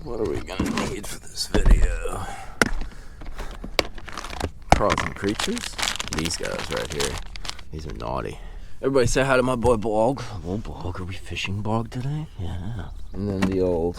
What are we gonna need for this video? Crawling creatures? These guys right here. These are naughty. Everybody say hi to my boy Bog. Hello Bog, are we fishing Bog today? Yeah. And then the old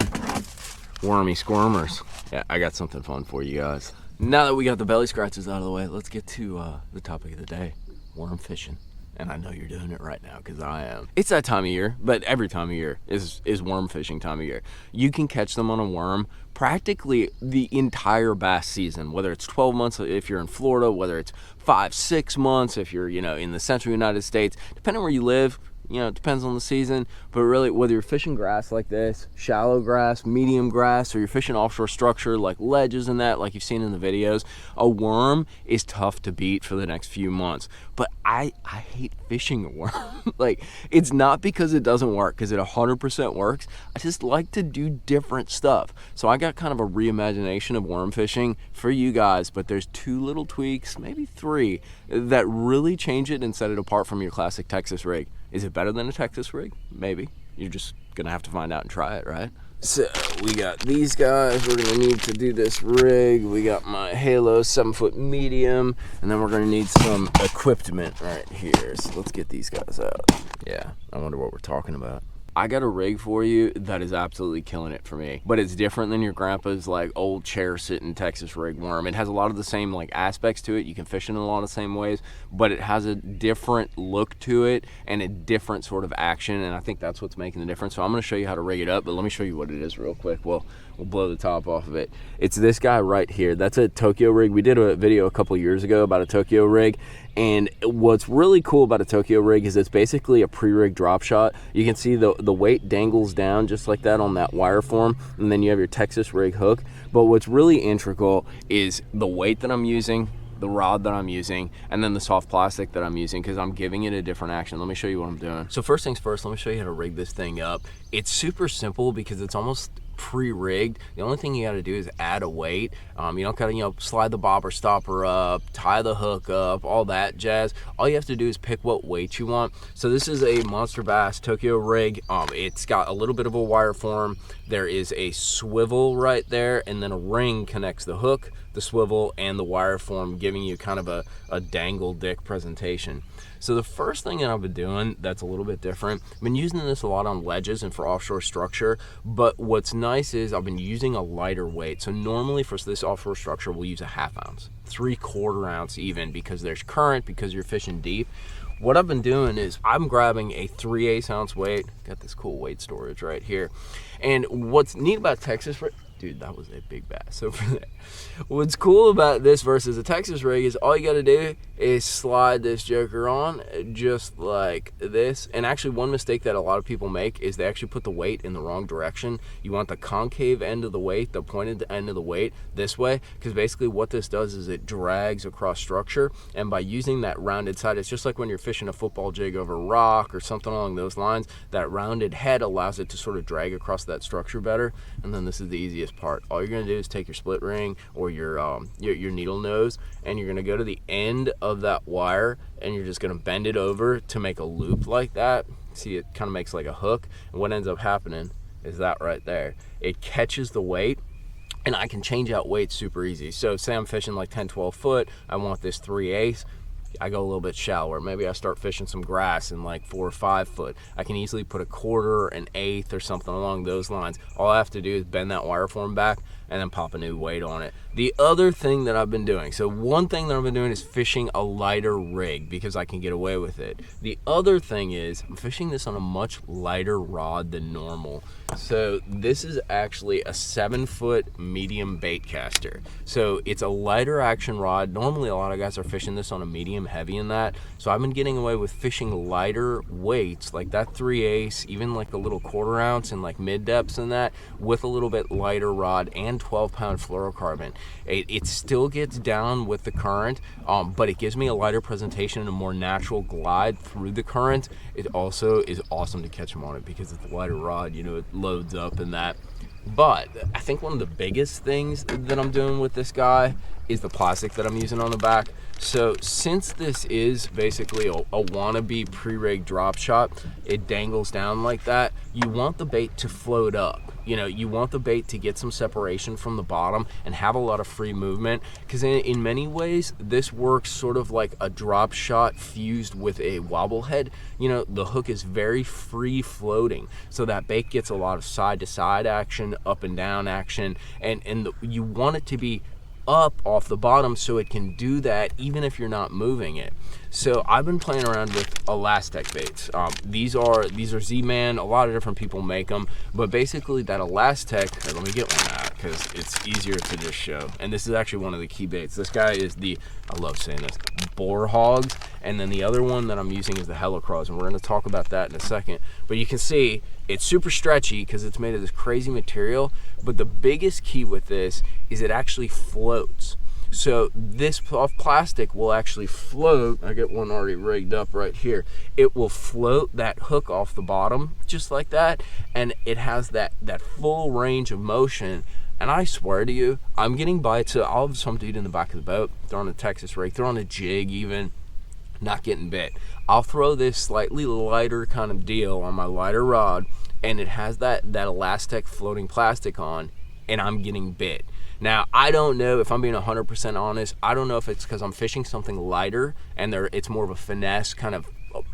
wormy squirmers. Yeah, I got something fun for you guys. Now that we got the belly scratches out of the way, let's get to the topic of the day, worm fishing. And I know you're doing it right now because I am. It's that time of year, but every time of year is worm fishing time of year. You can catch them on a worm practically the entire bass season, whether it's 12 months if you're in Florida, whether it's 5-6 months if you're, in the central United States, depending where you live. It depends on the season, but really whether you're fishing grass like this, shallow grass, medium grass, or you're fishing offshore structure like ledges and that, like you've seen in the videos, a worm is tough to beat for the next few months. But I hate fishing a worm. Like, it's not because it doesn't work, because it 100% works. I just like to do different stuff. So I got kind of a reimagination of worm fishing for you guys, but there's 2 little tweaks, maybe 3, that really change it and set it apart from your classic Texas rig. Is it better than a Texas rig? Maybe. You're just gonna have to find out and try it, right? So we got these guys we're gonna need to do this rig. We got my Halo 7-foot medium, and then we're gonna need some equipment right here. So let's get these guys out. Yeah, I wonder what we're talking about. I got a rig for you that is absolutely killing it for me, but it's different than your grandpa's like old chair sitting Texas rig worm. It has a lot of the same like aspects to it. You can fish it in a lot of the same ways, but it has a different look to it and a different sort of action, and I think that's what's making the difference. So I'm going to show you how to rig it up, but let me show you what it is real quick. We'll blow the top off of it. It's this guy right here. That's a Tokyo rig. We did a video a couple years ago about a Tokyo rig, and what's really cool about a Tokyo rig is it's basically a pre-rig drop shot. You can see the weight dangles down just like that on that wire form, and then you have your Texas rig hook. But what's really integral is the weight that I'm using, the rod that I'm using, and then the soft plastic that I'm using, because I'm giving it a different action. Let me show you what I'm doing. So first things first, let me show you how to rig this thing up. It's super simple because it's almost pre-rigged. The only thing you got to do is add a weight. You don't gotta slide the bobber stopper up, tie the hook up, all that jazz. All you have to do is pick what weight you want. So this is a Monster Bass Tokyo rig. It's got a little bit of a wire form. There is a swivel right there, and then a ring connects the hook, the swivel, and the wire form, giving you kind of a dangle dick presentation. So the first thing that I've been doing that's a little bit different, I've been using this a lot on ledges and for offshore structure, but what's nice is I've been using a lighter weight. So normally for this offshore structure, we'll use a 1/2 ounce, 3/4 ounce even, because there's current, because you're fishing deep. What I've been doing is I'm grabbing a 3/8 ounce weight. Got this cool weight storage right here. And what's neat about Texas, dude, that was a big bass over there. What's cool about this versus a Texas rig is all you got to do is slide this joker on just like this. And actually one mistake that a lot of people make is they actually put the weight in the wrong direction. You want the concave end of the weight, the pointed end of the weight this way, because basically what this does is it drags across structure. And by using that rounded side, it's just like when you're fishing a football jig over rock or something along those lines. That rounded head allows it to sort of drag across that structure better. And then this is the easiest part. All you're going to do is take your split ring or your needle nose, and you're going to go to the end of that wire, and you're just going to bend it over to make a loop like that. See, it kind of makes like a hook, and what ends up happening is that right there, it catches the weight, and I can change out weights super easy. So say I'm fishing like 10-12 foot, I want this 3/8. I go a little bit shallower. Maybe I start fishing some grass in like 4 or 5 foot. I can easily put a 1/4, an 1/8, or something along those lines. All I have to do is bend that wire form back and then pop a new weight on it. The other thing that I've been doing, so one thing that I've been doing is fishing a lighter rig because I can get away with it. The other thing is I'm fishing this on a much lighter rod than normal. So this is actually a 7-foot medium bait caster. So it's a lighter action rod. Normally a lot of guys are fishing this on a medium heavy in that. So I've been getting away with fishing lighter weights like that 3/8, even like a little 1/4 ounce and like mid depths in that, with a little bit lighter rod and 12-pound fluorocarbon. It still gets down with the current, but it gives me a lighter presentation and a more natural glide through the current. It also is awesome to catch them on it because it's a lighter rod, it loads up and that. But I think one of the biggest things that I'm doing with this guy is the plastic that I'm using on the back. So since this is basically a wannabe pre-rig drop shot, it dangles down like that, you want the bait to float up. You know, you want the bait to get some separation from the bottom and have a lot of free movement, because in many ways this works sort of like a drop shot fused with a wobble head. You know, the hook is very free floating, so that bait gets a lot of side to side action, up and down action, and you want it to be up off the bottom so it can do that even if you're not moving it. So I've been playing around with Elastec baits. These are Z-Man. A lot of different people make them, but basically that Elastec, let me get one out because it's easier to just show. And this is actually one of the key baits. This guy is I love saying this, Boar Hogs, and then the other one that I'm using is the Helicross, and we're going to talk about that in a second. But you can see it's super stretchy because it's made of this crazy material, but the biggest key with this is it actually floats. So this plastic will actually float. I get one already rigged up right here. It will float that hook off the bottom just like that, and it has that full range of motion. And I swear to you, I'm getting bites. I'll have some dude in the back of the boat throwing a Texas rig, throwing a jig even, not getting bit. I'll throw this slightly lighter kind of deal on my lighter rod, and it has that Elastec floating plastic on, and I'm getting bit. Now, I don't know, if I'm being 100% honest, I don't know if it's because I'm fishing something lighter and it's more of a finesse kind of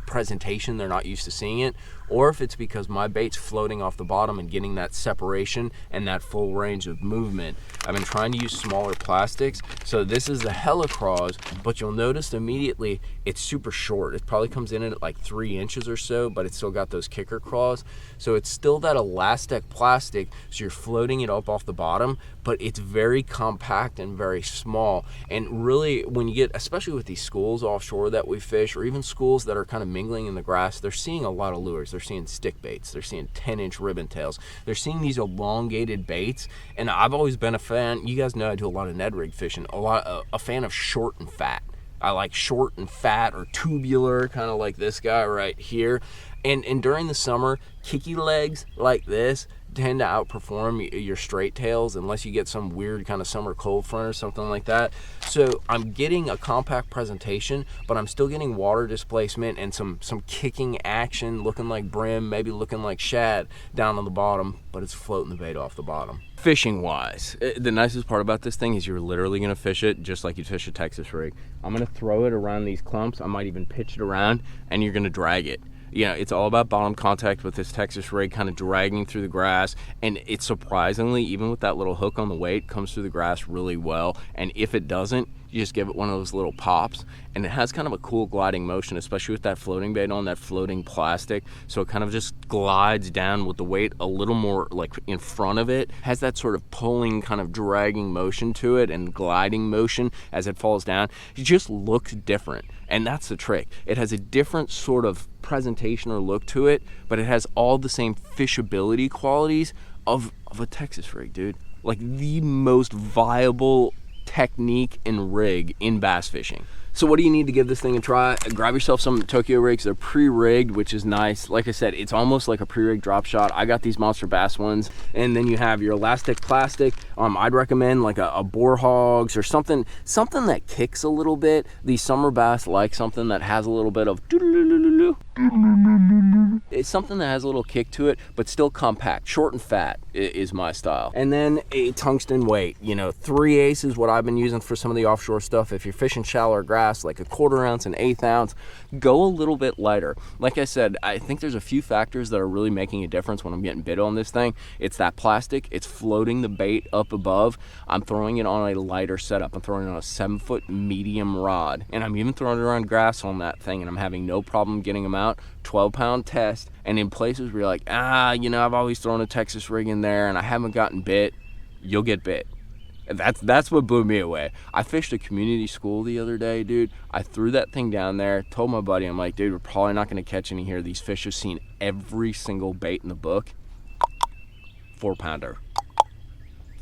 presentation, they're not used to seeing it, or if it's because my bait's floating off the bottom and getting that separation and that full range of movement. I've been trying to use smaller plastics. So this is the Helicross, but you'll notice immediately it's super short. It probably comes in at like 3 inches or so, but it's still got those kicker claws. So it's still that Elastec plastic, so you're floating it up off the bottom, but it's very compact and very small. And really, when you get, especially with these schools offshore that we fish, or even schools that are kind of mingling in the grass, they're seeing a lot of lures. They're seeing stick baits, they're seeing 10-inch ribbon tails, they're seeing these elongated baits. And I've always been a fan, you guys know I do a lot of Ned rig fishing, a fan of short and fat. I like short and fat or tubular, kind of like this guy right here. And during the summer, kicky legs like this tend to outperform your straight tails unless you get some weird kind of summer cold front or something like that. So I'm getting a compact presentation, but I'm still getting water displacement and some kicking action, looking like brim, maybe looking like shad down on the bottom, but it's floating the bait off the bottom. Fishing wise, the nicest part about this thing is you're literally going to fish it just like you'd fish a Texas rig. I'm going to throw it around these clumps. I might even pitch it around, and you're going to drag it. You know, it's all about bottom contact with this Texas rig kind of dragging through the grass, and it surprisingly, even with that little hook on the weight, comes through the grass really well. And if it doesn't, you just give it one of those little pops, and it has kind of a cool gliding motion, especially with that floating bait on, that floating plastic. So it kind of just glides down with the weight a little more like in front of it, has that sort of pulling kind of dragging motion to it and gliding motion as it falls down. It just looks different, and that's the trick. It has a different sort of presentation or look to it, but it has all the same fishability qualities of a Texas rig, dude. Like the most viable technique and rig in bass fishing. So what do you need to give this thing a try? Grab yourself some Tokyo rigs. They're pre-rigged, which is nice. Like I said, it's almost like a pre-rigged drop shot. I got these Monster Bass ones. And then you have your Elastec plastic. I'd recommend like a Boar Hogs or something that kicks a little bit. These summer bass like something that has a little bit of it's something that has a little kick to it, but still compact. Short and fat is my style. And then a tungsten weight. You know, 3/8 is what I've been using for some of the offshore stuff. If you're fishing shallower grass, like a 1/4 ounce and 1/8 ounce, go a little bit lighter. Like I said, I think there's a few factors that are really making a difference when I'm getting bit on this thing. It's that plastic, it's floating the bait up above. I'm throwing it on a lighter setup. I'm throwing it on a 7-foot medium rod, and I'm even throwing it around grass on that thing, and I'm having no problem getting them out. 12-pound test. And in places where you're like, you know, I've always thrown a Texas rig in there and I haven't gotten bit, you'll get bit. That's what blew me away. I fished a community school the other day, dude. I threw that thing down there, told my buddy, I'm like, dude, we're probably not going to catch any here. These fish have seen every single bait in the book. 4-pounder,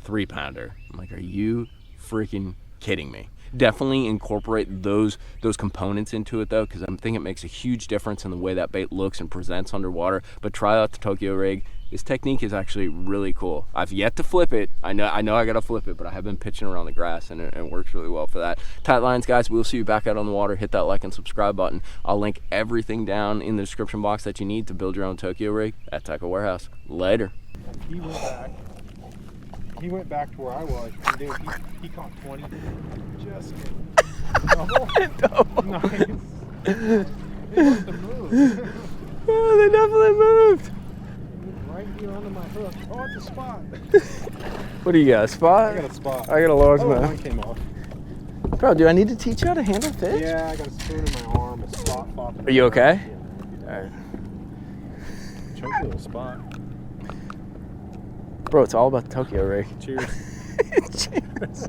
3-pounder. I'm like, are you freaking kidding me? Definitely incorporate those components into it though, because I think it makes a huge difference in the way that bait looks and presents underwater. But try out the Tokyo rig. This technique is actually really cool. I've yet to flip it. I know I gotta flip it, but I have been pitching around the grass, and it works really well for that. Tight lines, guys. We'll see you back out on the water. Hit that like and subscribe button. I'll link everything down in the description box that you need to build your own Tokyo rig at Tackle Warehouse. Later. He went back. He went back to where I was. And dude, he caught 20. Just kidding. Double? Double. Nice. They must have moved. Oh, they definitely moved. Right here under my hook. Oh, it's a spot. What do you got? A spot? I got a spot. I got a large Oh, mouth. mine came off. Bro, do I need to teach you how to handle fish? Yeah, I got a spoon in my arm. A spot popped in Are you my okay? arm. All right. Chunky little spot. Bro, it's all about the Tokyo rig. Cheers. Cheers.